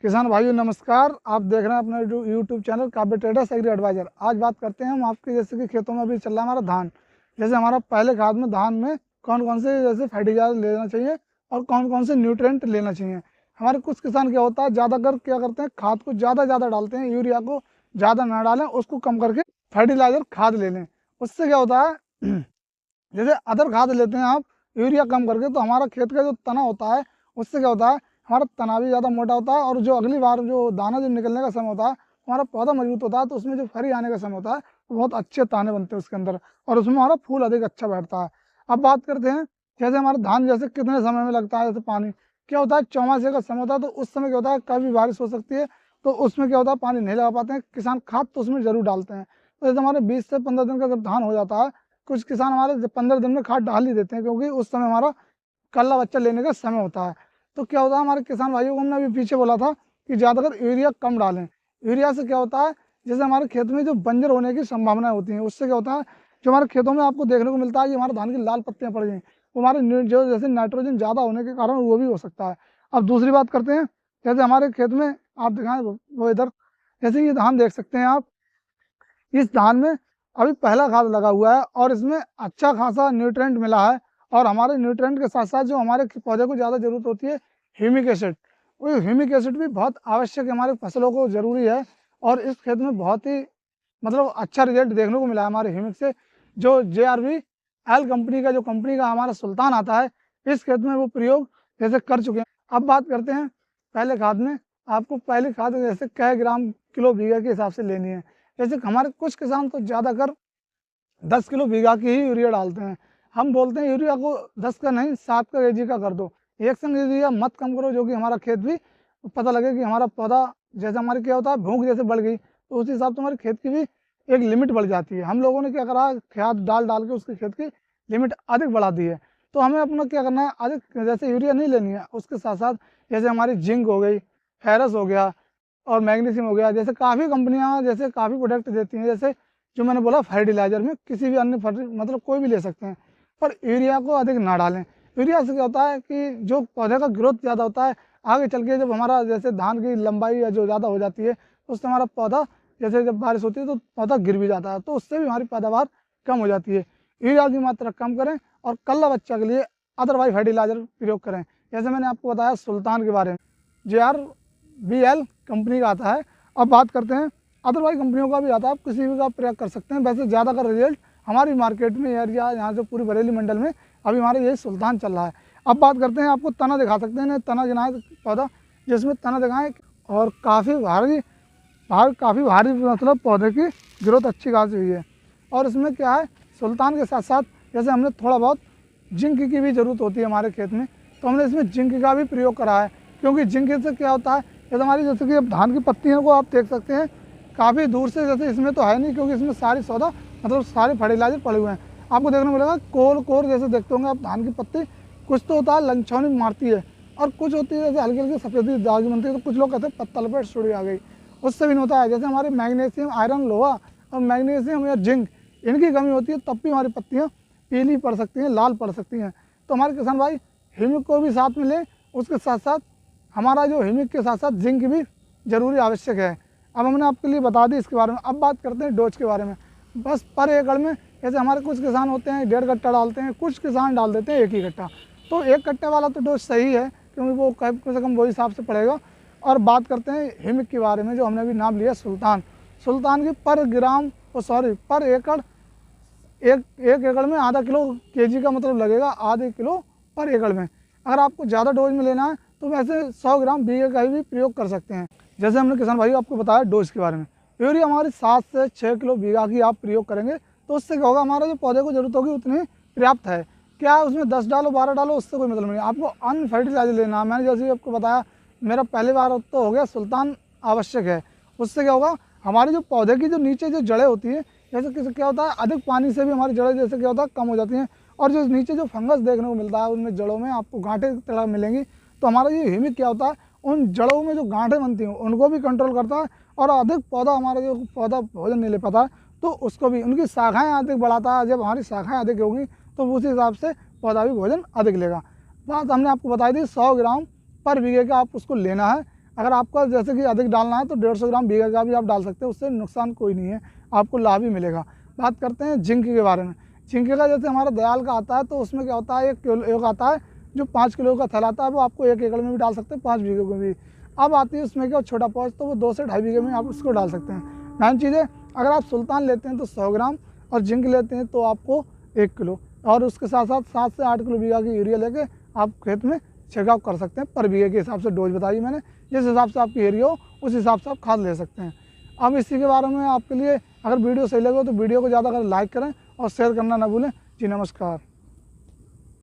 किसान भाइयों नमस्कार। आप देख रहे हैं अपना यूट्यूब चैनल काव्य ट्रेडर्स एग्री एडवाइजर। आज बात करते हैं हम आपके जैसे कि खेतों में अभी चल रहा है हमारा धान। जैसे हमारा पहले खाद में धान में कौन कौन से जैसे फर्टिलाइजर लेना चाहिए और कौन कौन से न्यूट्रिएंट लेना चाहिए। हमारे कुछ किसान क्या होता है ज़्यादातर क्या करते हैं खाद को ज़्यादा डालते हैं, यूरिया को ज़्यादा ना डालें, उसको कम करके फर्टिलाइजर खाद ले लें। उससे क्या होता है जैसे अदर खाद लेते हैं आप यूरिया कम करके, तो हमारा खेत का जो तना होता है उससे क्या होता है हमारा तना भी ज़्यादा मोटा होता है, और जो अगली बार जो दाना जो निकलने का समय होता है हमारा पौधा मजबूत होता है, तो उसमें जो फरी आने का समय होता है तो बहुत अच्छे ताने बनते हैं उसके अंदर, और उसमें हमारा फूल अधिक अच्छा बैठता है। अब बात करते हैं जैसे हमारा धान जैसे कितने समय में लगता है। जैसे पानी क्या होता है चौमासे का समय होता है, तो उस समय क्या होता है कभी बारिश हो सकती है, तो उसमें क्या होता है पानी नहीं लगा पाते हैं किसान, खाद तो उसमें जरूर डालते हैं। तो जैसे हमारे 20 से 15 दिन का जब धान हो जाता है, कुछ किसान हमारे 15 दिन में खाद डाल ही देते हैं, क्योंकि उस समय हमारा कल्ला बच्चा लेने का समय होता है। तो क्या होता है हमारे किसान भाइयों को हमने अभी पीछे बोला था कि ज़्यादातर यूरिया कम डालें। यूरिया से क्या होता है जैसे हमारे खेत में जो बंजर होने की संभावनाएं होती हैं, उससे क्या होता है जो हमारे खेतों में आपको देखने को मिलता है कि हमारे धान की लाल पत्तियां पड़ गई, वो हमारे जो जैसे नाइट्रोजन ज़्यादा होने के कारण वो भी हो सकता है। अब दूसरी बात करते हैं जैसे हमारे खेत में आप दिखाएं वो इधर, जैसे ये धान देख सकते हैं आप, इस धान में अभी पहला खाद लगा हुआ है और इसमें अच्छा खासा न्यूट्रिएंट मिला है। और हमारे न्यूट्रिएंट के साथ साथ जो हमारे पौधे को ज़्यादा जरूरत होती है ह्यूमिक एसिड, वो ह्यूमिक एसिड भी बहुत आवश्यक है, हमारे फसलों को ज़रूरी है। और इस खेत में बहुत ही मतलब अच्छा रिजल्ट देखने को मिला है हमारे ह्यूमिक से। जो JRV-L कंपनी का जो कंपनी का हमारा सुल्तान आता है, इस खेत में वो प्रयोग जैसे कर चुके हैं। अब बात करते हैं पहले खाद में, आपको पहली खाद जैसे कै ग्राम किलो बीघा के हिसाब से लेनी है। जैसे हमारे कुछ किसान तो ज़्यादातर 10 किलो बीघा की ही यूरिया डालते हैं। हम बोलते हैं यूरिया को 10 का नहीं 7 का kg का कर दो, एक संग यूरिया मत कम करो, जो कि हमारा खेत भी पता लगे कि हमारा पौधा जैसे हमारे क्या होता है भूख जैसे बढ़ गई, तो उस हिसाब से हमारे खेत की भी एक लिमिट बढ़ जाती है। हम लोगों ने क्या करा खाद डाल डाल के उसके खेत की लिमिट अधिक बढ़ा दी है। तो हमें अपना क्या करना है अधिक जैसे यूरिया नहीं लेनी है, उसके साथ साथ जैसे हमारी जिंक हो गई, फेरस हो गया और मैग्नीशियम हो गया, जैसे काफ़ी कंपनियां जैसे काफ़ी प्रोडक्ट देती हैं, जैसे जो मैंने बोला फर्टिलाइजर में किसी भी अन्य मतलब कोई भी ले सकते हैं, पर यूरिया को अधिक ना डालें। यूरिया से क्या होता है कि जो पौधे का ग्रोथ ज़्यादा होता है, आगे चल के जब हमारा जैसे धान की लंबाई या जो ज़्यादा हो जाती है, तो उससे हमारा पौधा जैसे जब बारिश होती है तो पौधा गिर भी जाता है, तो उससे भी हमारी पैदावार कम हो जाती है। यूरिया की मात्रा कम करें और कल्ला बच्चा के लिए अदरवाइज फर्टिलाइजर प्रयोग करें। जैसे मैंने आपको बताया सुल्तान के बारे में, JRV-L कंपनी का आता है। अब बात करते हैं अदरवाइज कंपनियों का भी आता है, आप किसी भी का प्रयोग कर सकते हैं। वैसे ज़्यादा का रिजल्ट हमारी मार्केट में एरिया यहाँ से पूरी बरेली मंडल में अभी हमारे यही सुल्तान चल रहा है। अब बात करते हैं, आपको तना दिखा सकते हैं, तना गिनाए पौधा जिसमें तना दिखाएं, और काफ़ी भारी मतलब पौधे की ग्रोथ अच्छी खासी हुई है। और इसमें क्या है सुल्तान के साथ साथ जैसे हमने थोड़ा बहुत जिंक की भी ज़रूरत होती है हमारे खेत में, तो हमने इसमें जिंक का भी प्रयोग करा है। क्योंकि जिंक से क्या होता है जैसे हमारी जैसे कि अब धान की पत्तियों को आप देख सकते हैं काफ़ी दूर से, जैसे इसमें तो है नहीं क्योंकि इसमें सारी सौदा मतलब सारे फर्टिलाइजर पड़े हुए हैं, आपको देखने को मिलेगा कोर जैसे देखते होंगे आप धान की पत्ती, कुछ तो होता है लंछौनी मारती है और कुछ होती है जैसे हल्की हल्की सफ़ेदी दाग बनती है, तो कुछ लोग कहते हैं पत्ता लपेट सुड़ी आ गई, उससे भी नहीं होता है। जैसे हमारे मैग्नीशियम, आयरन, लोहा और मैग्नीशियम या जिंक इनकी कमी होती है, तब भी हमारी पत्तियाँ पीली पड़ सकती हैं, लाल पड़ सकती हैं। तो हमारे किसान भाई ह्यूमिक को भी साथ में लें, उसके साथ साथ हमारा जो ह्यूमिक के साथ साथ जिंक भी जरूरी आवश्यक है। अब हमने आपके लिए बता दी इसके बारे में। अब बात करते हैं डोज के बारे में। बस पर एकड़ में जैसे हमारे कुछ किसान होते हैं 1.5 कट्टा डालते हैं, कुछ किसान डाल देते हैं 1 ही कट्टा, तो 1 कट्टे वाला तो डोज सही है क्योंकि वो कम से कम वही हिसाब से पड़ेगा। और बात करते हैं ह्यूमिक के बारे में, जो हमने अभी नाम लिया सुल्तान की पर एकड़ एक एकड़ में आधा किलो kg का मतलब लगेगा, आधे किलो पर एकड़ में। अगर आपको ज़्यादा डोज में लेना है तो वैसे 100 ग्राम बीघे का भी प्रयोग कर सकते हैं। जैसे हमने किसान भाई आपको बताया डोज के बारे में, यूरिया हमारी 7 से 6 किलो बीघा की आप प्रयोग करेंगे तो उससे क्या होगा हमारा जो पौधे को जरूरत होगी उतनी पर्याप्त है। क्या उसमें 10 डालो 12 डालो उससे कोई मतलब नहीं, आपको अन फर्टिलाइजर लेना है। मैंने जैसे आपको बताया मेरा पहली बार तो हो गया सुल्तान आवश्यक है। उससे क्या होगा हमारी जो पौधे की जो नीचे जो जड़ें होती हैं, जैसे किसी क्या होता है अधिक पानी से भी हमारी जड़ें जैसे क्या होता है कम हो जाती हैं, और जो नीचे जो फंगस देखने को मिलता है उनमें जड़ों में आपको गांठें की तरह मिलेंगी। तो हमारा ये ह्यूमिक क्या होता है उन जड़ों में जो गांठें बनती हैं उनको भी कंट्रोल करता है, और अधिक पौधा हमारा जो पौधा भोजन नहीं ले पाता है तो उसको भी उनकी शाखाएँ अधिक बढ़ाता है। जब हमारी शाखाएँ अधिक होंगी तो उसी हिसाब से पौधा भी भोजन अधिक लेगा। बात हमने आपको बताई थी 100 ग्राम पर बीघे का आप उसको लेना है। अगर आपका जैसे कि अधिक डालना है तो 150 ग्राम बीघा का भी आप डाल सकते हैं, उससे नुकसान कोई नहीं है, आपको लाभ ही मिलेगा। बात करते हैं जिंक के बारे में। जिंक का जैसे हमारा दयाल का आता है तो उसमें क्या होता है, एक आता है जो 5 किलो का थैला आता है, वो आपको 1 एकड़ में भी डाल सकते हैं, 5 बीघे में भी। अब आती है उसमें क्या छोटा पौध, तो वो 2 से 2.5 बीघे में आप उसको डाल सकते हैं। मेन चीज़ है, अगर आप सुल्तान लेते हैं तो 100 ग्राम और जिंक लेते हैं तो आपको 1 किलो, और उसके साथ साथ 7 से 8 किलो बीघा की यूरिया लेके आप खेत में छिड़काव कर सकते हैं। पर बीघे के हिसाब से डोज बताई मैंने, जिस हिसाब से आपकी एरिया हो उस हिसाब से आप खाद ले सकते हैं। अब इसी के बारे में आपके लिए अगर वीडियो सही लगे तो वीडियो को ज़्यादा कर लाइक करें और शेयर करना ना भूलें। जी नमस्कार।